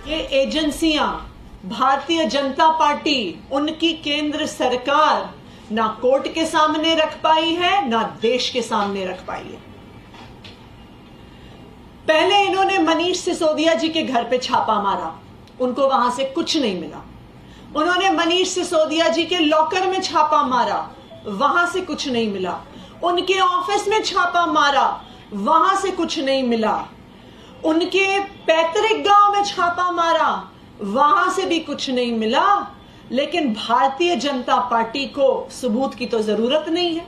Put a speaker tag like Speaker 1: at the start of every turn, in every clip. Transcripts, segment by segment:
Speaker 1: ये एजेंसियां, भारतीय जनता पार्टी, उनकी केंद्र सरकार ना कोर्ट के सामने रख पाई है, ना देश के सामने रख पाई है। पहले इन्होंने मनीष सिसोदिया जी के घर पे छापा मारा, उनको वहां से कुछ नहीं मिला। उन्होंने मनीष सिसोदिया जी के लॉकर में छापा मारा, वहां से कुछ नहीं मिला। उनके ऑफिस में छापा मारा, वहां से कुछ नहीं मिला। उनके पैतृक गांव में छापा मारा, वहां से भी कुछ नहीं मिला। लेकिन भारतीय जनता पार्टी को सबूत की तो जरूरत नहीं है।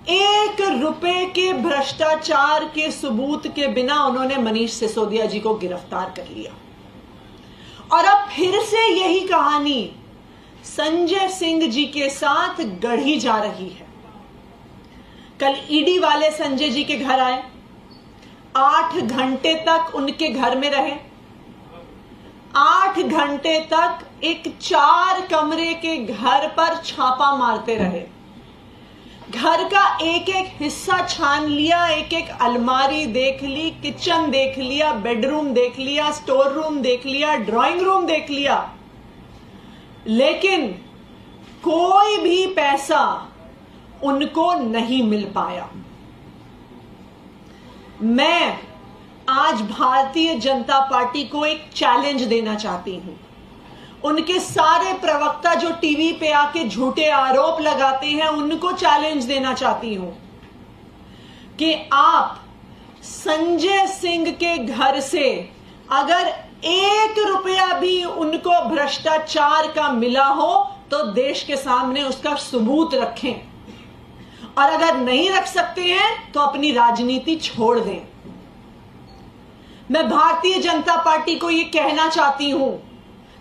Speaker 1: 1 रुपए के भ्रष्टाचार के सबूत के बिना उन्होंने मनीष सिसोदिया जी को गिरफ्तार कर लिया। और अब फिर से यही कहानी संजय सिंह जी के साथ गढ़ी जा रही है। कल ईडी वाले संजय जी के घर आए, 8 घंटे तक उनके घर में रहे। 8 घंटे तक एक 4 कमरे के घर पर छापा मारते रहे। घर का एक एक हिस्सा छान लिया, एक एक अलमारी देख ली, किचन देख लिया, बेडरूम देख लिया, स्टोर रूम देख लिया, ड्राइंग रूम देख लिया। लेकिन कोई भी पैसा उनको नहीं मिल पाया। मैं आज भारतीय जनता पार्टी को एक चैलेंज देना चाहती हूं। उनके सारे प्रवक्ता जो टीवी पे आके झूठे आरोप लगाते हैं, उनको चैलेंज देना चाहती हूं कि आप संजय सिंह के घर से अगर 1 रुपया भी उनको भ्रष्टाचार का मिला हो तो देश के सामने उसका सबूत रखें, और अगर नहीं रख सकते हैं तो अपनी राजनीति छोड़ दें। मैं भारतीय जनता पार्टी को यह कहना चाहती हूं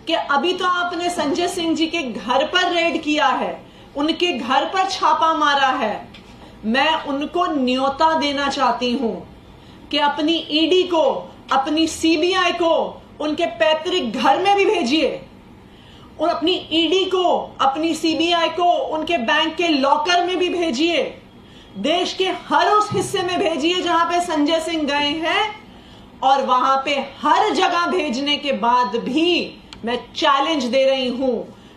Speaker 1: कि अभी तो आपने संजय सिंह जी के घर पर रेड किया है, उनके घर पर छापा मारा है। मैं उनको न्योता देना चाहती हूं कि अपनी ईडी को, अपनी सीबीआई को उनके पैतृक घर में भी भेजिए, और अपनी ईडी को, अपनी सीबीआई को उनके बैंक के लॉकर में भी भेजिए। देश के हर उस हिस्से में भेजिए जहां पे संजय सिंह गए हैं, और वहां पे हर जगह भेजने के बाद भी मैं चैलेंज दे रही हूं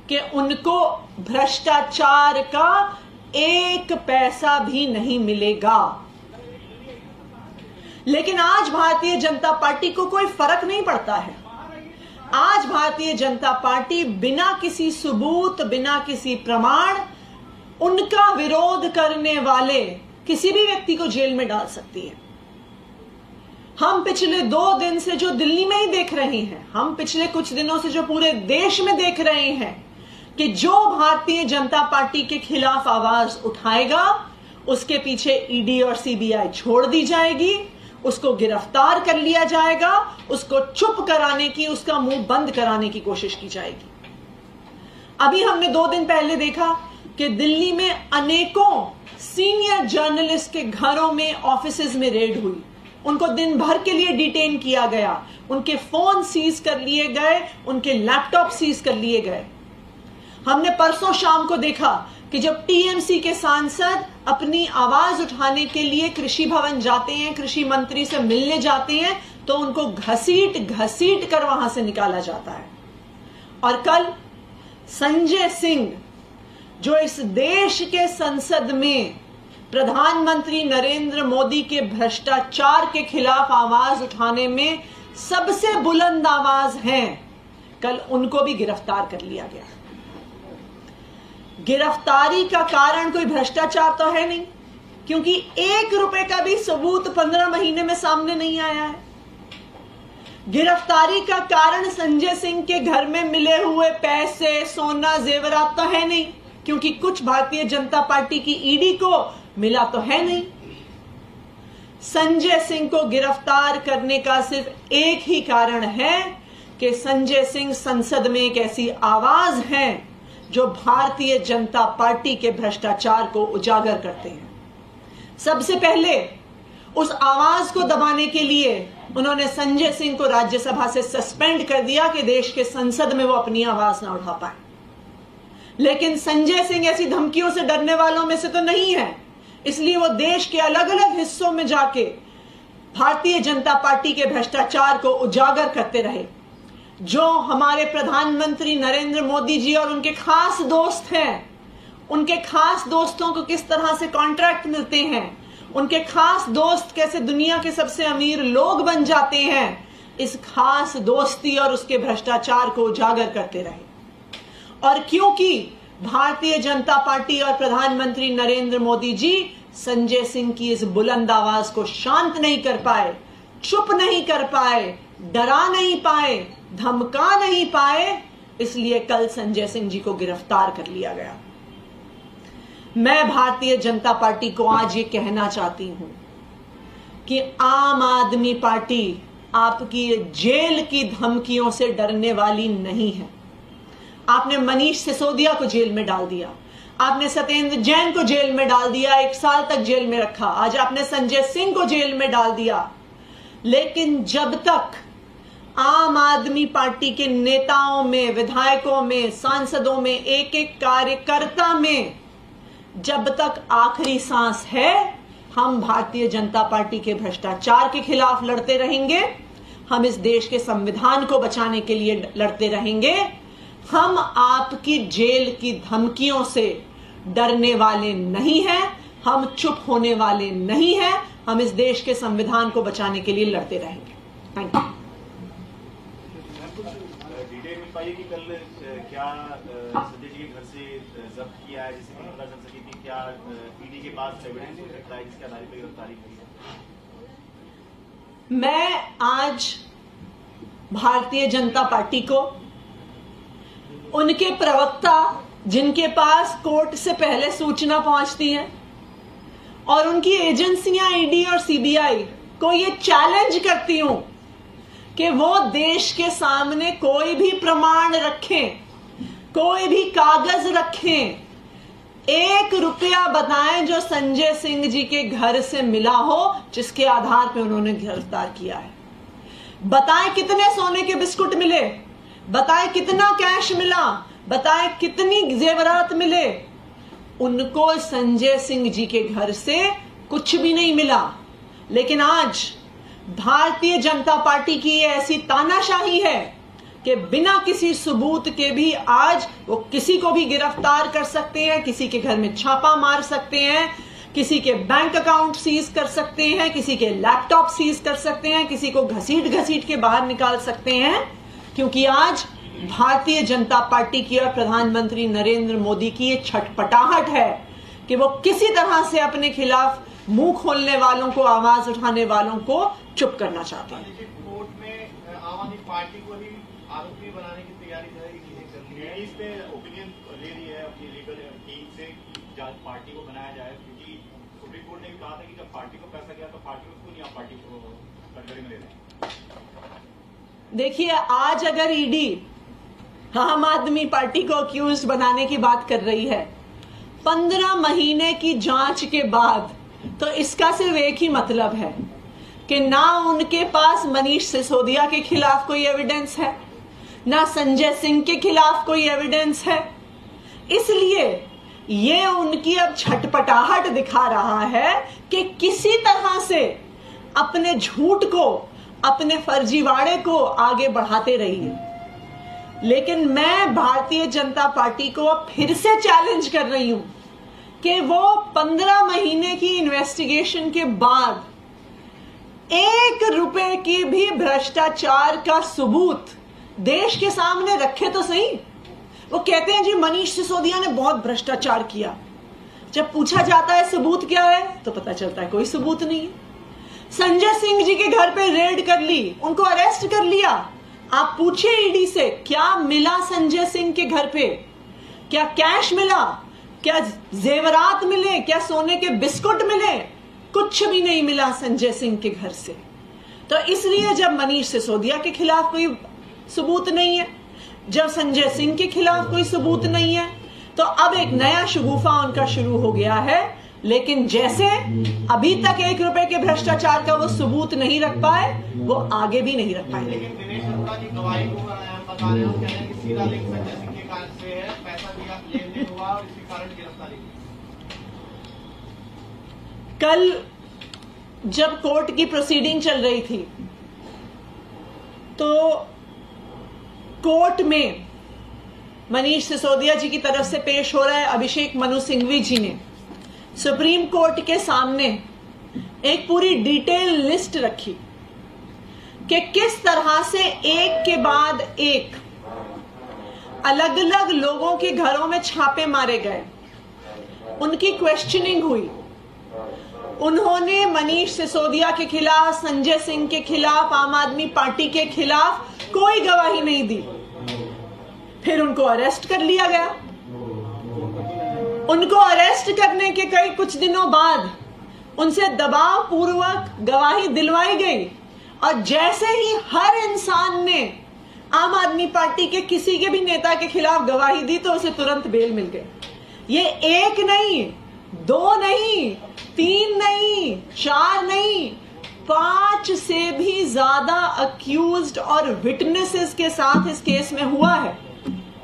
Speaker 1: कि उनको भ्रष्टाचार का 1 पैसा भी नहीं मिलेगा। लेकिन आज भारतीय जनता पार्टी को कोई फर्क नहीं पड़ता है। आज भारतीय जनता पार्टी बिना किसी सबूत, बिना किसी प्रमाण, उनका विरोध करने वाले किसी भी व्यक्ति को जेल में डाल सकती है। हम पिछले 2 दिन से जो दिल्ली में ही देख रहे हैं, हम पिछले कुछ दिनों से जो पूरे देश में देख रहे हैं कि जो भारतीय जनता पार्टी के खिलाफ आवाज उठाएगा उसके पीछे ईडी और सीबीआई छोड़ दी जाएगी, उसको गिरफ्तार कर लिया जाएगा, उसको चुप कराने की, उसका मुंह बंद कराने की कोशिश की जाएगी। अभी हमने 2 दिन पहले देखा कि दिल्ली में अनेकों सीनियर जर्नलिस्ट के घरों में, ऑफिसेज में रेड हुई। उनको दिन भर के लिए डिटेन किया गया, उनके फोन सीज कर लिए गए, उनके लैपटॉप सीज कर लिए गए। हमने परसों शाम को देखा कि जब टीएमसी के सांसद अपनी आवाज उठाने के लिए कृषि भवन जाते हैं, कृषि मंत्री से मिलने जाते हैं, तो उनको घसीट घसीट कर वहां से निकाला जाता है। और कल संजय सिंह, जो इस देश के संसद में प्रधानमंत्री नरेंद्र मोदी के भ्रष्टाचार के खिलाफ आवाज उठाने में सबसे बुलंद आवाज हैं, कल उनको भी गिरफ्तार कर लिया गया। गिरफ्तारी का कारण कोई भ्रष्टाचार तो है नहीं, क्योंकि 1 रुपए का भी सबूत 15 महीने में सामने नहीं आया है। गिरफ्तारी का कारण संजय सिंह के घर में मिले हुए पैसे, सोना, जेवरात तो है नहीं, क्योंकि कुछ भारतीय जनता पार्टी की ईडी को मिला तो है नहीं। संजय सिंह को गिरफ्तार करने का सिर्फ एक ही कारण है कि संजय सिंह संसद में एक ऐसी आवाज है जो भारतीय जनता पार्टी के भ्रष्टाचार को उजागर करते हैं। सबसे पहले उस आवाज को दबाने के लिए उन्होंने संजय सिंह को राज्यसभा से सस्पेंड कर दिया कि देश के संसद में वो अपनी आवाज ना उठा पाए। लेकिन संजय सिंह ऐसी धमकियों से डरने वालों में से तो नहीं है, इसलिए वो देश के अलग अलग हिस्सों में जाके भारतीय जनता पार्टी के भ्रष्टाचार को उजागर करते रहे। जो हमारे प्रधानमंत्री नरेंद्र मोदी जी और उनके खास दोस्त हैं, उनके खास दोस्तों को किस तरह से कॉन्ट्रैक्ट मिलते हैं, उनके खास दोस्त कैसे दुनिया के सबसे अमीर लोग बन जाते हैं, इस खास दोस्ती और उसके भ्रष्टाचार को उजागर करते रहे। और क्योंकि भारतीय जनता पार्टी और प्रधानमंत्री नरेंद्र मोदी जी संजय सिंह की इस बुलंद आवाज को शांत नहीं कर पाए, चुप नहीं कर पाए, डरा नहीं पाए, धमका नहीं पाए, इसलिए कल संजय सिंह जी को गिरफ्तार कर लिया गया। मैं भारतीय जनता पार्टी को आज ये कहना चाहती हूं कि आम आदमी पार्टी आपकी जेल की धमकियों से डरने वाली नहीं है। आपने मनीष सिसोदिया को जेल में डाल दिया, आपने सत्येंद्र जैन को जेल में डाल दिया, 1 साल तक जेल में रखा, आज आपने संजय सिंह को जेल में डाल दिया। लेकिन जब तक आम आदमी पार्टी के नेताओं में, विधायकों में, सांसदों में, एक एक कार्यकर्ता में जब तक आखिरी सांस है, हम भारतीय जनता पार्टी के भ्रष्टाचार के खिलाफ लड़ते रहेंगे, हम इस देश के संविधान को बचाने के लिए लड़ते रहेंगे। हम आपकी जेल की धमकियों से डरने वाले नहीं हैं, हम चुप होने वाले नहीं हैं, हम इस देश के संविधान को बचाने के लिए लड़ते रहेंगे। Thank you.
Speaker 2: डिटेल मिल पाई कि कल क्या संजय जी के घर से जब्त किया है, जिससे पता चल सके कि क्या ईडी के पास एविडेंस हो सकता है जिसके आधार पर गिरफ्तारी हुई है।
Speaker 1: मैं आज भारतीय जनता पार्टी को, उनके प्रवक्ता जिनके पास कोर्ट से पहले सूचना पहुंचती है, और उनकी एजेंसियां ईडी और सीबीआई को ये चैलेंज करती हूं कि वो देश के सामने कोई भी प्रमाण रखें, कोई भी कागज रखें, 1 रुपया बताएं जो संजय सिंह जी के घर से मिला हो, जिसके आधार पर उन्होंने गिरफ्तार किया है। बताएं कितने सोने के बिस्कुट मिले, बताएं कितना कैश मिला, बताएं कितनी जेवरात मिले। उनको संजय सिंह जी के घर से कुछ भी नहीं मिला। लेकिन आज भारतीय जनता पार्टी की ये ऐसी तानाशाही है कि बिना किसी सबूत के भी आज वो किसी को भी गिरफ्तार कर सकते हैं, किसी के घर में छापा मार सकते हैं, किसी के बैंक अकाउंट सीज कर सकते हैं, किसी के लैपटॉप सीज कर सकते हैं, किसी को घसीट घसीट के बाहर निकाल सकते हैं, क्योंकि आज भारतीय जनता पार्टी की और प्रधानमंत्री नरेंद्र मोदी की ये छटपटाहट है कि वो किसी तरह से अपने खिलाफ मुंह खोलने वालों को, आवाज उठाने वालों को चुप करना चाहते हैं।
Speaker 2: कोर्ट में आम आदमी पार्टी को ही आरोपी बनाने की तैयारी है, इस पे ओपिनियन ले रही है अपनी लीगल टीम से कि पार्टी को बनाया जाए, क्योंकि सुप्रीम कोर्ट ने भी कहा था कि जब पार्टी को पैसा गया तो पार्टी को क्यों नहीं आप पार्टी को कटघरे में ले रहे हैं।
Speaker 1: देखिए, आज अगर ईडी आम आदमी पार्टी को अक्यूज बनाने की बात कर रही है 15 महीने की जांच के बाद, तो इसका सिर्फ एक ही मतलब है कि ना उनके पास मनीष सिसोदिया के खिलाफ कोई एविडेंस है, ना संजय सिंह के खिलाफ कोई एविडेंस है। इसलिए ये उनकी अब छटपटाहट दिखा रहा है कि किसी तरह से अपने झूठ को, अपने फर्जीवाड़े को आगे बढ़ाते रहिए। लेकिन मैं भारतीय जनता पार्टी को अब फिर से चैलेंज कर रही हूं कि वो 15 महीने की इन्वेस्टिगेशन के बाद 1 रुपए की भी भ्रष्टाचार का सबूत देश के सामने रखे तो सही। वो कहते हैं जी मनीष सिसोदिया ने बहुत भ्रष्टाचार किया, जब पूछा जाता है सबूत क्या है तो पता चलता है कोई सबूत नहीं है। संजय सिंह जी के घर पे रेड कर ली, उनको अरेस्ट कर लिया। आप पूछिए ईडी से क्या मिला संजय सिंह के घर पे, क्या कैश मिला, क्या जेवरात मिले, क्या सोने के बिस्कुट मिले? कुछ भी नहीं मिला संजय सिंह के घर से। तो इसलिए जब मनीष सिसोदिया के खिलाफ कोई सबूत नहीं है, जब संजय सिंह के खिलाफ कोई सबूत नहीं है, तो अब एक नया शगुफा उनका शुरू हो गया है। लेकिन जैसे अभी तक 1 रुपए के भ्रष्टाचार का वो सबूत नहीं रख पाए, वो आगे भी नहीं रख पाएंगे।
Speaker 2: लेकिन दिनेश गुप्ता की गवाही को बता रहे हो, कह रहे हैं कि सीधा लिंक संजय सिंह के कारण से है, पैसा दिया, लेन देन हुआ और इसी कारण गिरफ्तारी हुई।
Speaker 1: कल जब कोर्ट की प्रोसीडिंग चल रही थी तो कोर्ट में मनीष सिसोदिया जी की तरफ से पेश हो रहा है अभिषेक मनु सिंघवी जी ने सुप्रीम कोर्ट के सामने एक पूरी डिटेल लिस्ट रखी कि किस तरह से एक के बाद एक अलग अलग लोगों के घरों में छापे मारे गए, उनकी क्वेश्चनिंग हुई। उन्होंने मनीष सिसोदिया के खिलाफ, संजय सिंह के खिलाफ, आम आदमी पार्टी के खिलाफ कोई गवाही नहीं दी। फिर उनको अरेस्ट कर लिया गया। उनको अरेस्ट करने के कुछ दिनों बाद उनसे दबाव पूर्वक गवाही दिलवाई गई और जैसे ही हर इंसान ने आम आदमी पार्टी के किसी के भी नेता के खिलाफ गवाही दी तो उसे तुरंत बेल मिल गई। ये एक नहीं, दो नहीं, तीन नहीं, चार नहीं, 5 से भी ज्यादा अक्यूज्ड और विटनेसेस के साथ इस केस में हुआ है।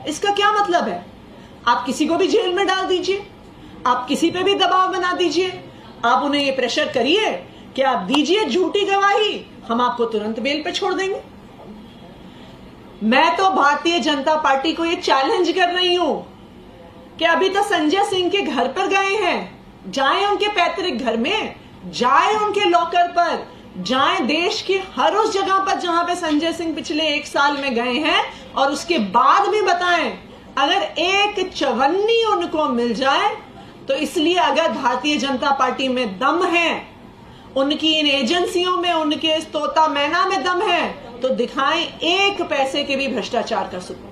Speaker 1: इसका क्या मतलब है? आप किसी को भी जेल में डाल दीजिए, आप किसी पे भी दबाव बना दीजिए, आप उन्हें ये प्रेशर करिए कि आप दीजिए झूठी गवाही, हम आपको तुरंत बेल पे छोड़ देंगे। मैं तो भारतीय जनता पार्टी को ये चैलेंज कर रही हूं कि अभी तो संजय सिंह के घर पर गए हैं, जाएं उनके पैतृक घर में, जाएं उनके लॉकर पर, जाएं देश की हर उस जगह पर जहां पे संजय सिंह पिछले 1 साल में गए हैं और उसके बाद भी बताएं। अगर एक चवन्नी उनको मिल जाए तो इसलिए अगर भारतीय जनता पार्टी में दम है, उनकी इन एजेंसियों में, उनके इस तोता मैना में दम है, तो दिखाएं एक पैसे के भी भ्रष्टाचार का सबूत।